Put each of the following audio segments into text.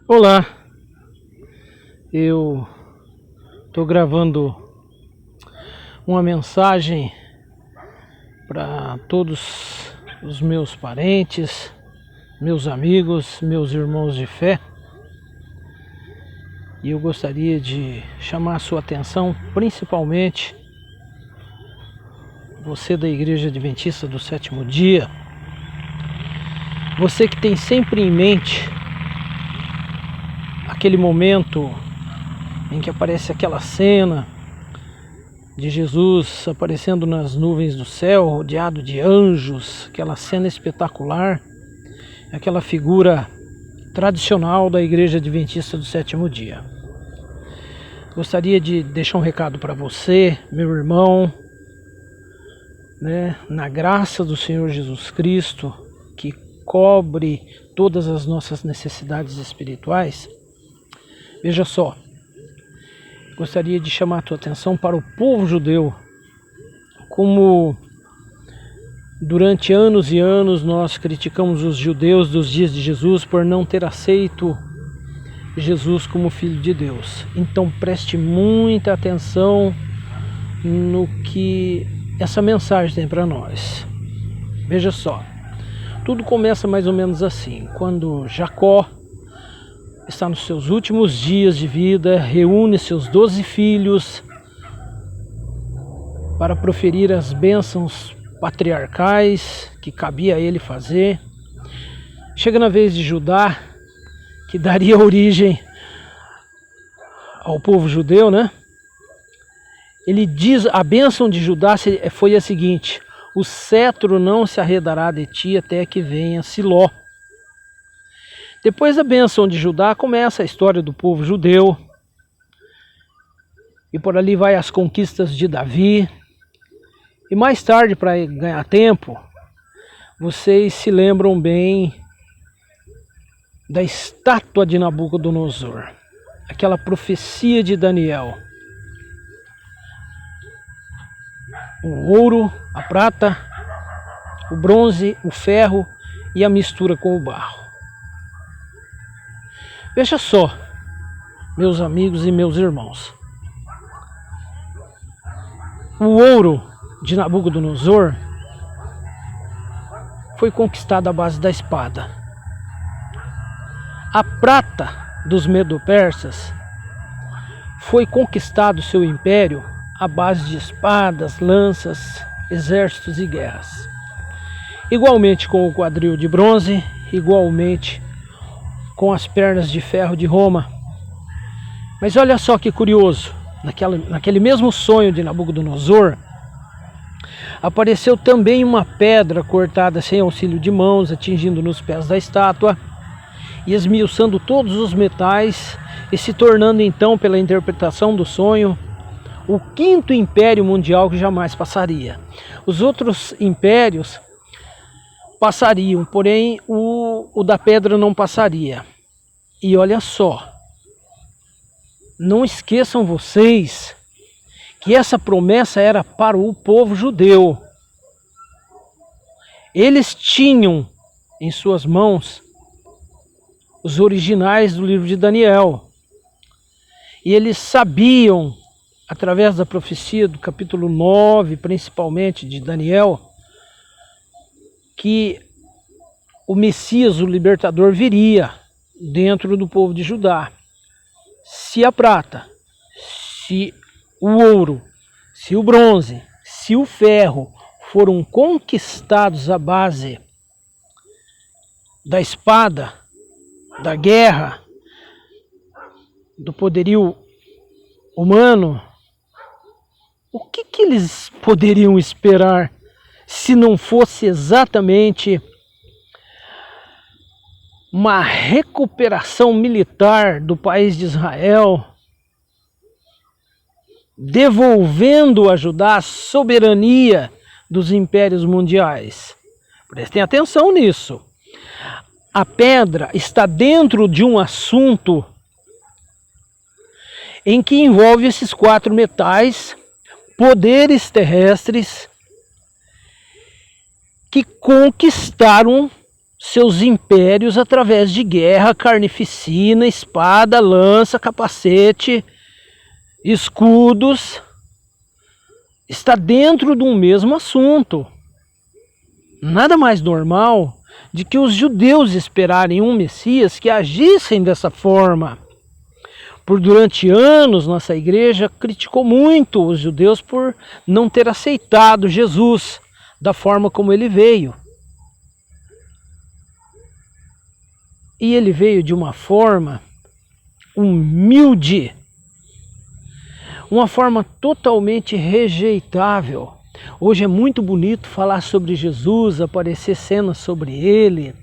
Olá, eu estou gravando uma mensagem para todos os meus parentes, meus amigos, meus irmãos de fé, e eu gostaria de chamar a sua atenção, principalmente você da Igreja Adventista do Sétimo Dia, você que tem sempre em mente aquele momento em que aparece aquela cena de Jesus aparecendo nas nuvens do céu, rodeado de anjos, aquela cena espetacular, aquela figura tradicional da Igreja Adventista do Sétimo Dia. Gostaria de deixar um recado para você, meu irmão, na graça do Senhor Jesus Cristo, que cobre todas as nossas necessidades espirituais. Veja só, gostaria de chamar a tua atenção para o povo judeu. Como durante anos e anos nós criticamos os judeus dos dias de Jesus por não ter aceito Jesus como Filho de Deus. Então preste muita atenção no que essa mensagem tem para nós. Veja só, tudo começa mais ou menos assim, quando Jacó está nos seus últimos dias de vida, reúne seus 12 filhos para proferir as bênçãos patriarcais que cabia a ele fazer. Chega na vez de Judá, que daria origem ao povo judeu, Ele diz, a bênção de Judá foi a seguinte: o cetro não se arredará de ti até que venha Siló. Depois da bênção de Judá começa a história do povo judeu, e por ali vai as conquistas de Davi, e mais tarde, para ganhar tempo, vocês se lembram bem da estátua de Nabucodonosor, aquela profecia de Daniel. O ouro, a prata, o bronze, o ferro e a mistura com o barro. Veja só, meus amigos e meus irmãos. O ouro de Nabucodonosor foi conquistado à base da espada. A prata dos medo-persas foi conquistado seu império à base de espadas, lanças, exércitos e guerras. Igualmente com o quadril de bronze, igualmente com as pernas de ferro de Roma. Mas olha só que curioso, naquele mesmo sonho de Nabucodonosor, apareceu também uma pedra cortada sem auxílio de mãos, atingindo nos pés da estátua e esmiuçando todos os metais, e se tornando então, pela interpretação do sonho, o quinto império mundial que jamais passaria. Os outros impérios passariam, porém o da pedra não passaria. E olha só, não esqueçam vocês que essa promessa era para o povo judeu. Eles tinham em suas mãos os originais do livro de Daniel. E eles sabiam, através da profecia do capítulo 9, principalmente de Daniel, que o Messias, o libertador, viria dentro do povo de Judá. Se a prata, se o ouro, se o bronze, se o ferro foram conquistados à base da espada, da guerra, do poderio humano, o que eles poderiam esperar se não fosse exatamente uma recuperação militar do país de Israel, devolvendo a Judá a soberania dos impérios mundiais? Prestem atenção nisso. A pedra está dentro de um assunto em que envolve esses 4 metais, poderes terrestres, que conquistaram seus impérios através de guerra, carnificina, espada, lança, capacete, escudos. Está dentro de um mesmo assunto. Nada mais normal de que os judeus esperarem um Messias que agissem dessa forma. Durante anos, nossa igreja criticou muito os judeus por não ter aceitado Jesus da forma como ele veio. E ele veio de uma forma humilde, uma forma totalmente rejeitável. Hoje é muito bonito falar sobre Jesus, aparecer cenas sobre ele,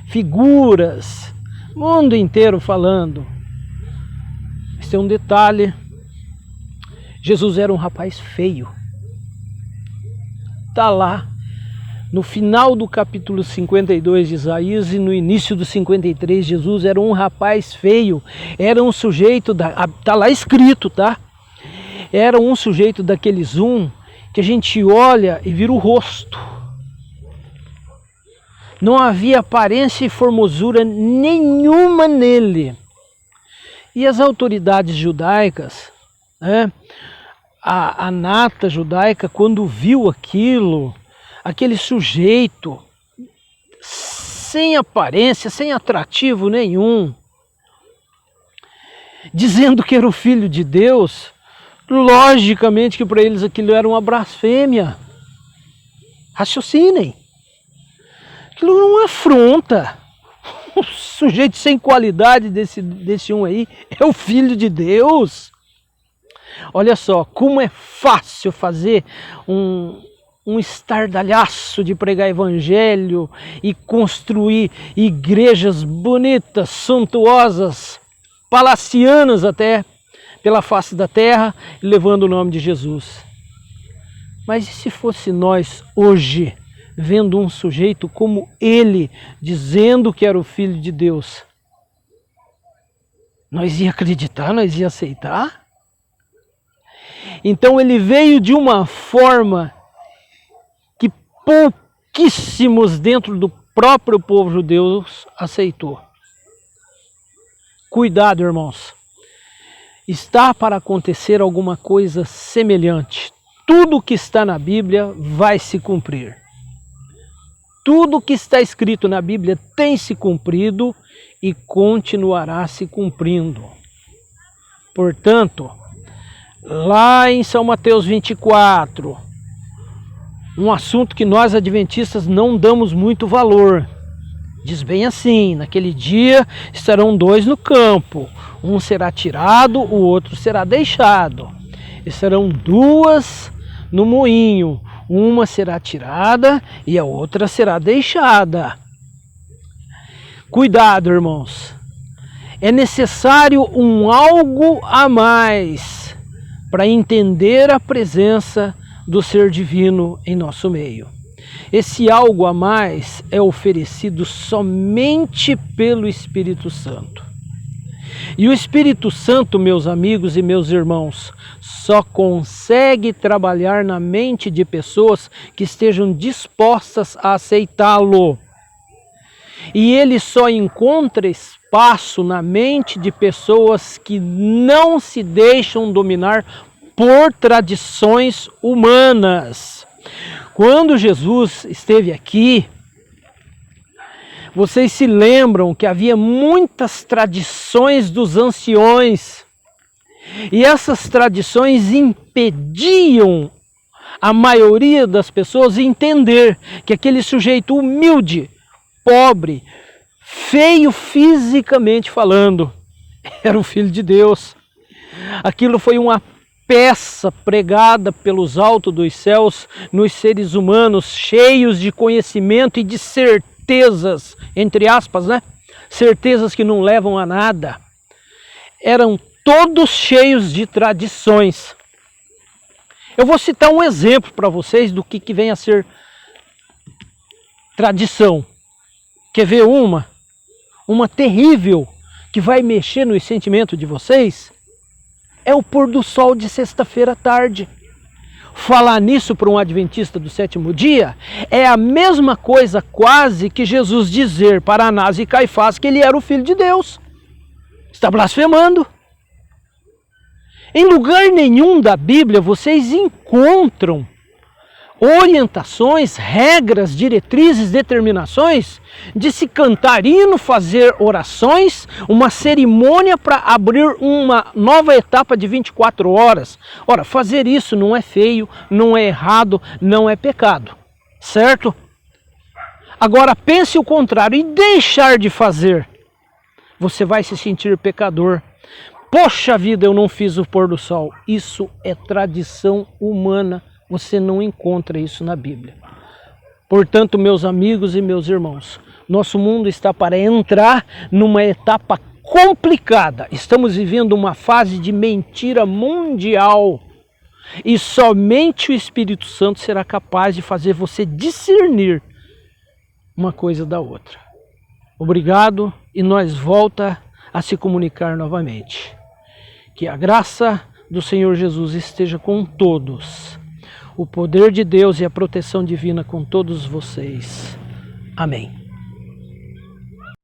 figuras, mundo inteiro falando. Mas tem um detalhe: Jesus era um rapaz feio. Está lá no final do capítulo 52 de Isaías e no início do 53, Jesus era um rapaz feio, era um sujeito, está lá escrito, tá? Era um sujeito daqueles que a gente olha e vira o rosto. Não havia aparência e formosura nenhuma nele. E as autoridades judaicas, né, a nata judaica, quando viu aquele sujeito sem aparência, sem atrativo nenhum, dizendo que era o Filho de Deus, logicamente que para eles aquilo era uma blasfêmia. Raciocinem. Aquilo era uma afronta. Um sujeito sem qualidade desse aí é o Filho de Deus. Olha só, como é fácil fazer um estardalhaço de pregar evangelho e construir igrejas bonitas, suntuosas, palacianas até, pela face da terra, levando o nome de Jesus. Mas e se fosse nós hoje, vendo um sujeito como ele, dizendo que era o Filho de Deus? Nós ia acreditar, nós ia aceitar? Então ele veio de uma forma que pouquíssimos dentro do próprio povo judeu aceitou. Cuidado, irmãos. Está para acontecer alguma coisa semelhante. Tudo que está na Bíblia vai se cumprir. Tudo que está escrito na Bíblia tem se cumprido e continuará se cumprindo. Portanto, lá em São Mateus 24, um assunto que nós adventistas não damos muito valor. Diz bem assim: naquele dia estarão dois no campo, um será tirado, o outro será deixado. Estarão duas no moinho, uma será tirada e a outra será deixada. Cuidado, irmãos. É necessário um algo a mais para entender a presença do Ser Divino em nosso meio. Esse algo a mais é oferecido somente pelo Espírito Santo. E o Espírito Santo, meus amigos e meus irmãos, só consegue trabalhar na mente de pessoas que estejam dispostas a aceitá-lo. E ele só encontra espaço na mente de pessoas que não se deixam dominar por tradições humanas. Quando Jesus esteve aqui, vocês se lembram que havia muitas tradições dos anciões, e essas tradições impediam a maioria das pessoas entender que aquele sujeito humilde, pobre, feio fisicamente falando, era o Filho de Deus. Aquilo foi uma peça pregada pelos altos dos céus nos seres humanos, cheios de conhecimento e de certezas, entre aspas, né? Certezas que não levam a nada. Eram todos cheios de tradições. Eu vou citar um exemplo para vocês do que vem a ser tradição. Quer ver uma terrível que vai mexer no sentimento de vocês? É o pôr do sol de sexta-feira à tarde. falar nisso para um adventista do sétimo dia é a mesma coisa quase que Jesus dizer para Anás e Caifás que ele era o Filho de Deus. Está blasfemando. Em lugar nenhum da Bíblia vocês encontram orientações, regras, diretrizes, determinações de se cantar hino, fazer orações, uma cerimônia para abrir uma nova etapa de 24 horas. Ora, fazer isso não é feio, não é errado, não é pecado, certo? Agora pense o contrário e deixar de fazer. Você vai se sentir pecador. Poxa vida, eu não fiz o pôr do sol. Isso é tradição humana. Você não encontra isso na Bíblia. Portanto, meus amigos e meus irmãos, nosso mundo está para entrar numa etapa complicada. Estamos vivendo uma fase de mentira mundial. E somente o Espírito Santo será capaz de fazer você discernir uma coisa da outra. Obrigado e nós volta a se comunicar novamente. Que a graça do Senhor Jesus esteja com todos. O poder de Deus e a proteção divina com todos vocês. Amém.